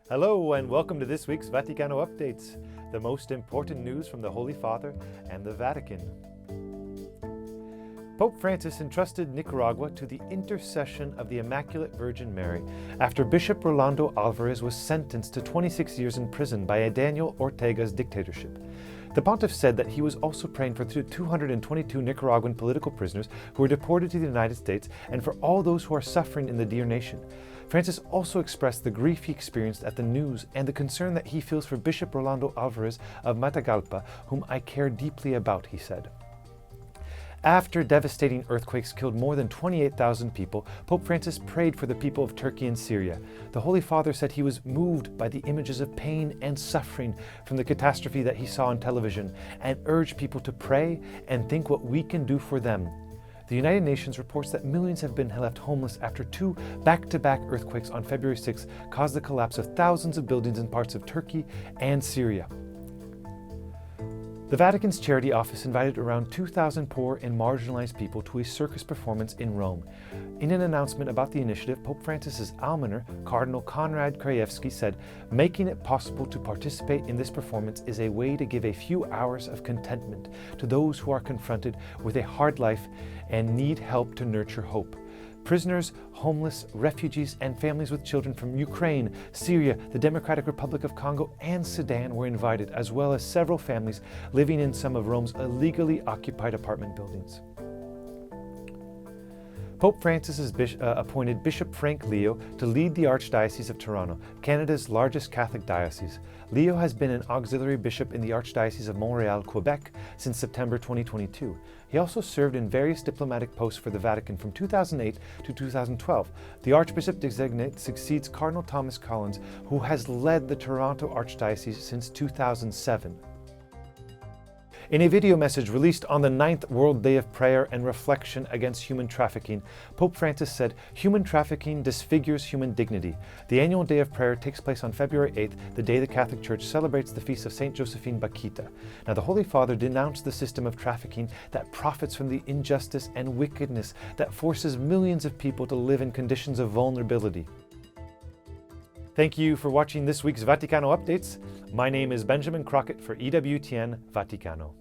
Hello and welcome to this week's Vaticano Updates, the most important news from the Holy Father and the Vatican. Pope Francis entrusted Nicaragua to the intercession of the Immaculate Virgin Mary after Bishop Rolando Álvarez was sentenced to 26 years in prison by Daniel Ortega's dictatorship. The pontiff said that he was also praying for the 222 Nicaraguan political prisoners who were deported to the United States and for all those who are suffering in the dear nation. Francis also expressed the grief he experienced at the news and the concern that he feels for Bishop Rolando Álvarez of Matagalpa, whom I care deeply about, he said. After devastating earthquakes killed more than 28,000 people, Pope Francis prayed for the people of Turkey and Syria. The Holy Father said he was moved by the images of pain and suffering from the catastrophe that he saw on television and urged people to pray and think what we can do for them. The United Nations reports that millions have been left homeless after two back-to-back earthquakes on February 6 caused the collapse of thousands of buildings in parts of Turkey and Syria. The Vatican's charity office invited around 2,000 poor and marginalized people to a circus performance in Rome. In an announcement about the initiative, Pope Francis's almoner, Cardinal Konrad Krajewski, said, "Making it possible to participate in this performance is a way to give a few hours of contentment to those who are confronted with a hard life and need help to nurture hope." Prisoners, homeless, refugees, and families with children from Ukraine, Syria, the Democratic Republic of Congo, and Sudan were invited, as well as several families living in some of Rome's illegally occupied apartment buildings. Pope Francis has appointed Bishop Frank Leo to lead the Archdiocese of Toronto, Canada's largest Catholic diocese. Leo has been an auxiliary bishop in the Archdiocese of Montreal, Quebec, since September 2022. He also served in various diplomatic posts for the Vatican from 2008 to 2012. The Archbishop designate succeeds Cardinal Thomas Collins, who has led the Toronto Archdiocese since 2007. In a video message released on the 9th World Day of Prayer and Reflection against Human Trafficking, Pope Francis said, "Human trafficking disfigures human dignity." The annual Day of Prayer takes place on February 8th, the day the Catholic Church celebrates the feast of St. Josephine Bakhita. Now, the Holy Father denounced the system of trafficking that profits from the injustice and wickedness that forces millions of people to live in conditions of vulnerability. Thank you for watching this week's Vaticano Updates. My name is Benjamin Crockett for EWTN Vaticano.